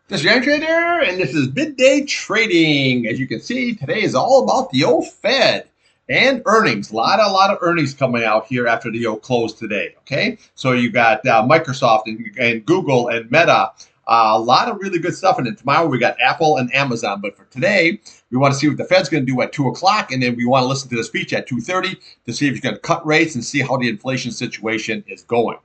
This is Irontrader, and this is Midday Trading. As you can see, today is all about the old Fed and earnings. A lot of earnings coming out here after the close today. Okay, so you got Microsoft and Google and Meta. A lot of really good stuff in it. Tomorrow we got Apple and Amazon, but for today we want to see what the Fed's going to do at 2 o'clock, and then we want to listen to the speech at 2:30 to see if he's going to cut rates and see how the inflation situation is going.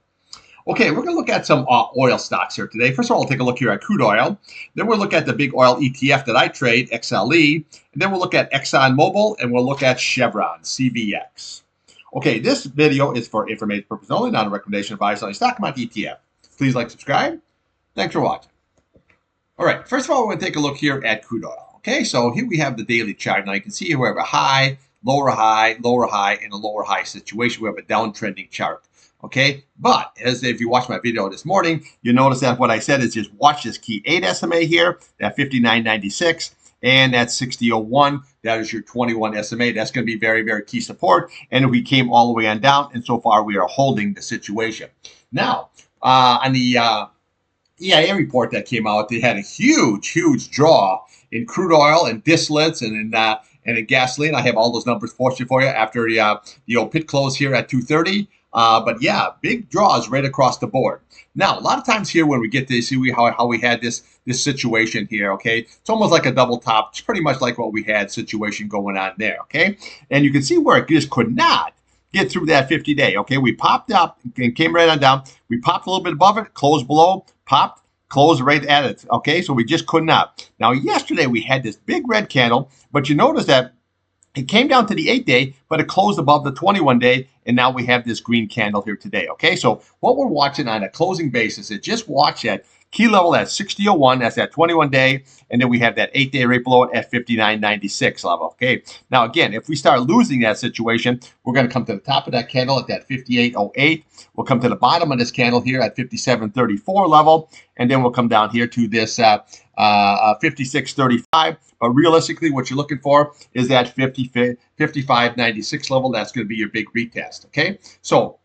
Okay, we're going to look at some oil stocks here today. First of all, we'll take a look here at crude oil. Then we'll look at the big oil ETF that I trade, XLE. And then we'll look at ExxonMobil, and we'll look at Chevron, CVX. Okay, this video is for information purposes only, not a recommendation of buy or selling stock about ETF. Please like, subscribe. Thanks for watching. All right, first of all, we're going to take a look here at crude oil. Okay, so here we have the daily chart. Now you can see here we have a high, lower high, and a lower high situation. We have a downtrending chart. Okay, but as if you watch my video this morning, you notice that what I said is just watch this key 8 SMA here, that 59.96, and that 60.01. That is your 21 SMA. That's going to be very, very key support. And we came all the way on down, and so far we are holding the situation. Now, on the EIA report that came out, they had a huge draw in crude oil and distillates and in gasoline. I have all those numbers posted for you after the old pit close here at 2:30. But yeah, big draws right across the board. Now, a lot of times here when we get to see how we had this situation here, okay, it's almost like a double top. It's pretty much like what we had situation going on there, okay? And you can see where it just could not get through that 50-day, okay? We popped up and came right on down. We popped a little bit above it, closed below, popped, closed right at it, okay? So we just could not. Now, yesterday we had this big red candle, but you notice that it came down to the 8-day, but it closed above the 21-day, and now we have this green candle here today, okay? So what we're watching on a closing basis is just watch that key level at 60.01, that's that 21-day, and then we have that 8-day right below it at 59.96 level, okay? Now, again, if we start losing that situation, we're going to come to the top of that candle at that 58.08. We'll come to the bottom of this candle here at 57.34 level, and then we'll come down here to this 56.35. But realistically, what you're looking for is that 55.96 level. That's going to be your big retest, okay? So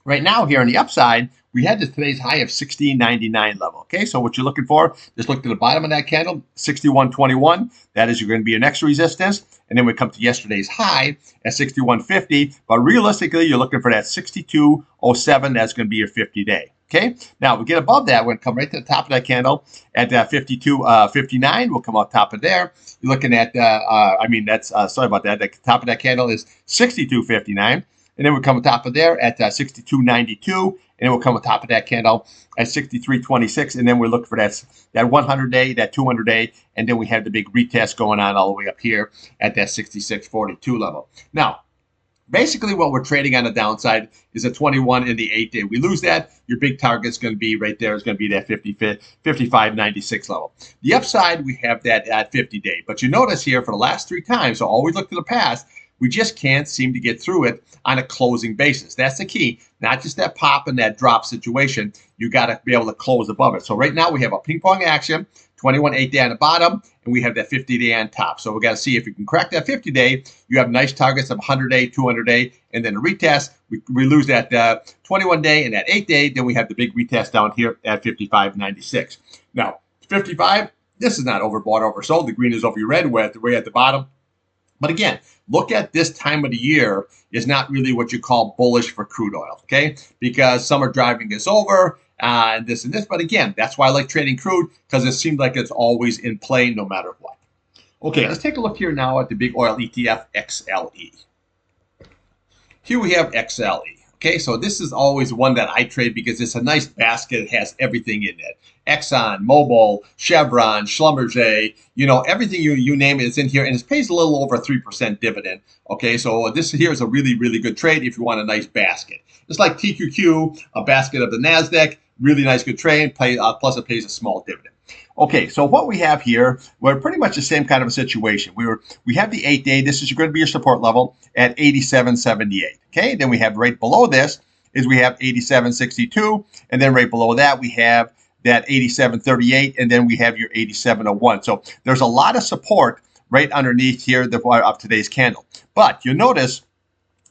right now here on the upside, we had today's high of 16.99 level, okay? So what you're looking for, just look to the bottom of that candle, 61.21. That is going to be your next resistance. And then we come to yesterday's high at 61.50. But realistically, you're looking for that 62.07. That's going to be your 50-day. Okay, now we get above that, we're going to come right to the top of that candle at 52.59. We'll come off top of there. You're looking at, sorry about that. The top of that candle is 62.59. And then we'll come on top of there at 62.92. And then we'll come on top of that candle at 63.26. And then we're looking for that 100-day, that 200-day. And then we have the big retest going on all the way up here at that 66.42 level. Now, basically, what we're trading on the downside is a 21 in the 8-day. We lose that, your big target's going to be right there. It's going to be that 55.96 level. The upside, we have that at 50-day. But you notice here for the last 3 times, so always look to the past, we just can't seem to get through it on a closing basis. That's the key. Not just that pop and that drop situation. You got to be able to close above it. So right now we have a ping pong action, 21 8-day on the bottom, and we have that 50-day on top. So we got to see if you can crack that 50-day. You have nice targets of 100-day, 200-day, and then a retest. We lose that 21-day and that 8-day. Then we have the big retest down here at 55.96. Now, 55, this is not overbought, oversold. The green is over your red, way at the bottom. But again, look at this time of the year is not really what you call bullish for crude oil, okay? Because summer driving is over and this. But again, that's why I like trading crude, because it seems like it's always in play no matter what. Okay, let's take a look here now at the big oil ETF, XLE. Here we have XLE. Okay, so this is always one that I trade because it's a nice basket. It has everything in it. Exxon, Mobil, Chevron, Schlumberger, everything you name it is in here, and it pays a little over 3% dividend. Okay, so this here is a really, really good trade if you want a nice basket. It's like TQQ, a basket of the NASDAQ, really nice, good trade, plus it pays a small dividend. Okay, so what we have here, we're pretty much the same kind of a situation. We have the 8-day. This is going to be your support level at 87.78. Okay, then we have right below this is we have 87.62, and then right below that we have that 87.38, and then we have your 87.01. So there's a lot of support right underneath here of today's candle. But you'll notice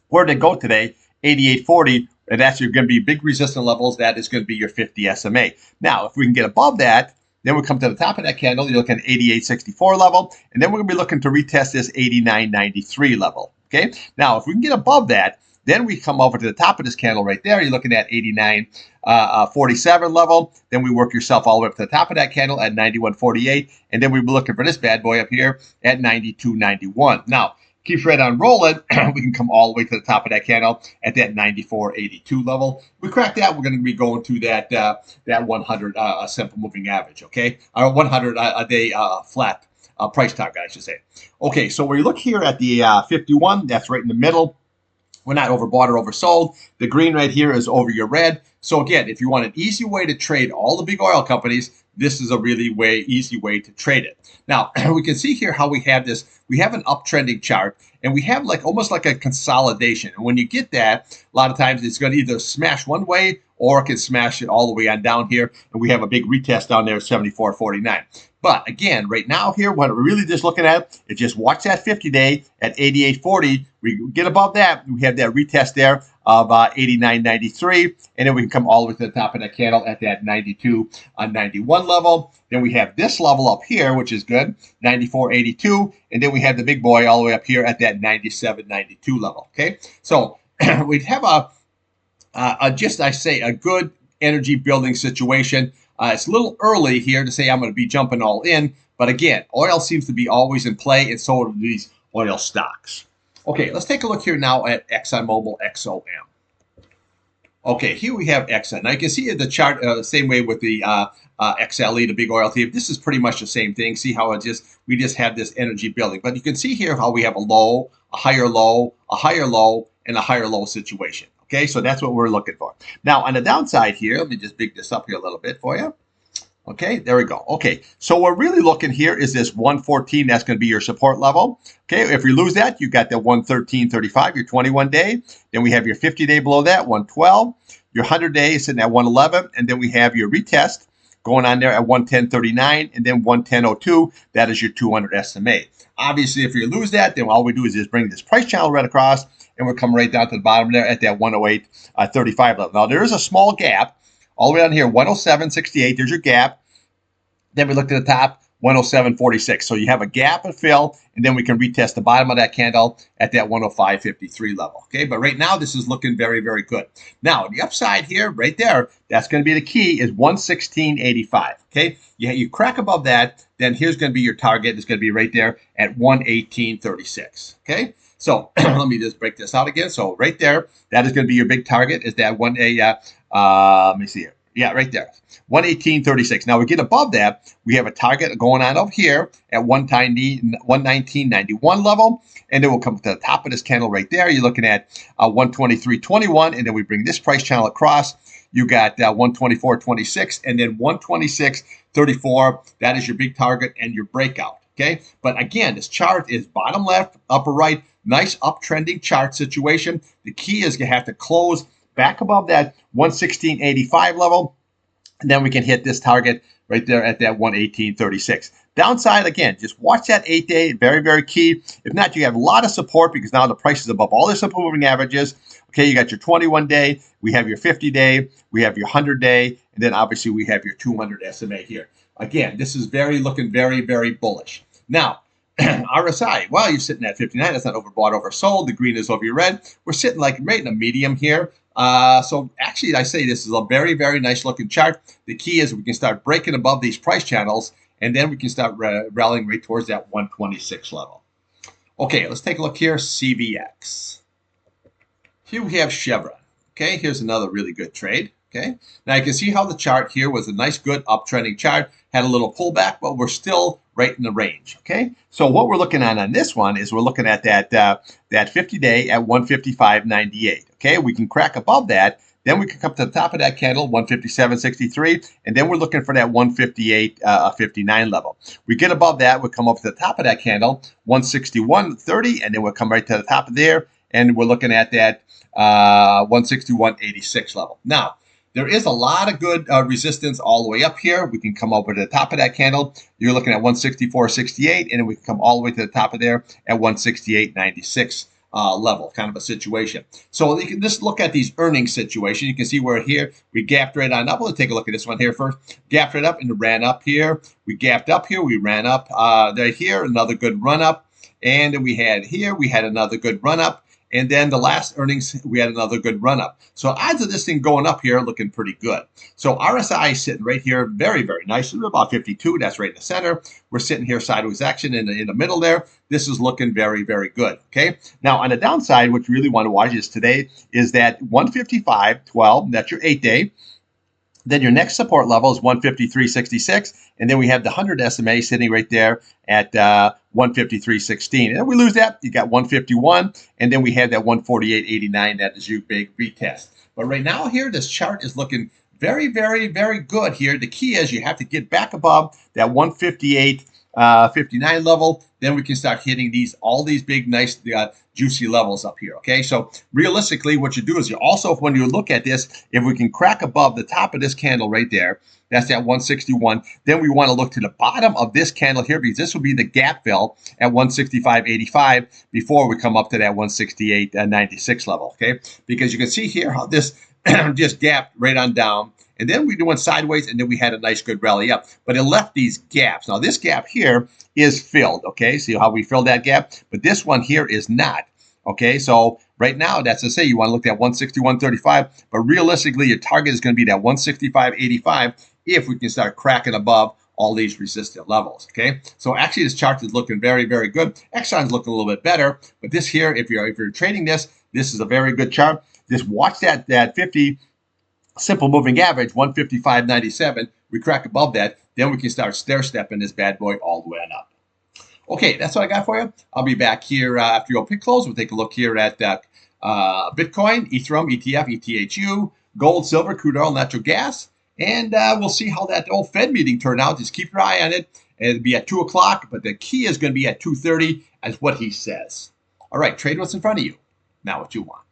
where did it go today? 88.40. And that's going to be big resistance levels. That is going to be your 50 SMA. Now, if we can get above that, Then we come to the top of that candle. You're looking at 88.64 level. And then we're going to be looking to retest this 89.93 level. Okay. Now, if we can get above that, then we come over to the top of this candle right there. You're looking at 89.47 level. Then we work yourself all the way up to the top of that candle at 91.48. And then we'll be looking for this bad boy up here at 92.91. Now, keeps right on rolling. We can come all the way to the top of that candle at that 94.82 level. We crack that, we're going to be going to that 100 simple moving average, okay? Or 100 a day flat price target, I should say. Okay, so when you look here at the 51, that's right in the middle. We're not overbought or oversold. The green right here is over your red. So again, if you want an easy way to trade all the big oil companies, this is a really easy way to trade it. Now, we can see here how we have this. We have an uptrending chart, and we have like almost like a consolidation. And when you get that, a lot of times it's going to either smash one way or it can smash it all the way on down here. And we have a big retest down there at 74.49. But again, right now here, what we're really just looking at is just watch that 50-day at 88.40. We get above that, we have that retest there of 89.93, and then we can come all the way to the top of that candle at that 92.91 level. Then we have this level up here, which is good, 94.82, and then we have the big boy all the way up here at that 97.92 level. Okay, so we'd have a good energy building situation. It's a little early here to say I'm going to be jumping all in, but again, oil seems to be always in play, and so are these oil stocks. Okay, let's take a look here now at ExxonMobil XOM. Okay, here we have Exxon. Now you can see the chart the same way with the XLE, the big oil theme. This is pretty much the same thing. See how we just have this energy building, but you can see here how we have a low, a higher low, a higher low, and a higher low situation. Okay, so that's what we're looking for. Now, on the downside here, let me just big this up here a little bit for you. Okay, there we go. Okay, so what we're really looking here is this 114. That's going to be your support level. Okay, if you lose that, you got that 113.35, your 21-day. Then we have your 50-day below that, 112. Your 100-day is sitting at 111. And then we have your retest going on there at 110.39 and then 110.02. That is your 200 SMA. Obviously, if you lose that, then all we do is just bring this price channel right across, and we'll come right down to the bottom there at that 108.35 level. Now, there is a small gap all the way down here, 107.68. There's your gap. Then we look to the top, 107.46. So you have a gap and fill, and then we can retest the bottom of that candle at that 105.53 level. Okay, but right now this is looking very, very good. Now, the upside here, right there, that's going to be the key, is 116.85. Okay, you crack above that, then here's going to be your target. It's going to be right there at 118.36. Okay. So let me just break this out again. So right there, that is going to be your big target. Is that let me see here. Yeah, right there, 118.36. Now we get above that, we have a target going on up here at 119.91 level, and then we'll come to the top of this candle right there. You're looking at 123.21, and then we bring this price channel across. You got 124.26, and then 126.34. That is your big target and your breakout. Okay, but again, this chart is bottom left, upper right. Nice uptrending chart situation. The key is you have to close back above that 116.85 level, and then we can hit this target right there at that 118.36. Downside, again, just watch that 8-day, very, very key. If not, you have a lot of support because now the price is above all the simple moving averages. Okay, you got your 21-day, we have your 50-day, we have your 100-day, and then obviously we have your 200 SMA here. Again, this is looking very, very bullish. Now, RSI, well, you're sitting at 59. That's not overbought, oversold. The green is over your red. We're sitting like right in a medium here. So actually, I say this is a very, very nice looking chart. The key is we can start breaking above these price channels, and then we can start rallying right towards that 126 level. Okay, let's take a look here. CVX. Here we have Chevron. Okay, here's another really good trade. Okay, now you can see how the chart here was a nice, good uptrending chart. Had a little pullback, but we're still right in the range. Okay, so what we're looking at on this one is we're looking at that 50-day at 155.98. Okay, we can crack above that. Then we can come to the top of that candle, 157.63, and then we're looking for that 158.59 level. We get above that, we'll come up to the top of that candle, 161.30, and then we'll come right to the top of there, and we're looking at that 161.86 level. Now, there is a lot of good resistance all the way up here. We can come over to the top of that candle. You're looking at 164.68, and then we can come all the way to the top of there at 168.96 level, kind of a situation. So you can just look at these earnings situation. You can see where here we gapped right on up. Let's take a look at this one here first. Gapped right up and ran up here. We gapped up here. We ran up there here. Another good run up. And then we had here, we had another good run up. And then the last earnings, we had another good run up. So odds of this thing going up here looking pretty good. So RSI is sitting right here very, very nicely, about 52. That's right in the center. We're sitting here sideways action in the middle there. This is looking very, very good. Okay. Now on the downside, what you really want to watch is today is that 155.12. That's your 8-day. Then your next support level is 153.66, and then we have the 100 SMA sitting right there at 153.16. And if we lose that, you got 151, and then we have that 148.89. That is your big retest. But right now here, this chart is looking very, very, very good here. The key is you have to get back above that 158.59 level. Then we can start hitting all these big, nice, juicy levels up here. Okay, so realistically, what you do is you also, when you look at this, if we can crack above the top of this candle right there, that's that 161. Then we want to look to the bottom of this candle here, because this will be the gap fill at 165.85 before we come up to that 168.96 level. Okay, because you can see here how this just gapped right on down. And then we went sideways, and then we had a nice good rally up. But it left these gaps. Now, this gap here is filled, okay? See how we filled that gap? But this one here is not, okay? So right now, that's to say you want to look at 161.35. But realistically, your target is going to be that 165.85 if we can start cracking above all these resistant levels, okay? So actually, this chart is looking very, very good. XOM's looking a little bit better. But this here, if you're trading this is a very good chart. Just watch that 50 simple moving average, 155.97. We crack above that, then we can start stair-stepping this bad boy all the way on up. Okay, that's what I got for you. I'll be back here after your pick close. We'll take a look here at Bitcoin, Ethereum, ETF, ETHU, gold, silver, crude oil, natural gas, and we'll see how that old Fed meeting turned out. Just keep your eye on it. It'll be at 2 o'clock, but the key is going to be at 2:30 as what he says. All right, trade what's in front of you, not what you want.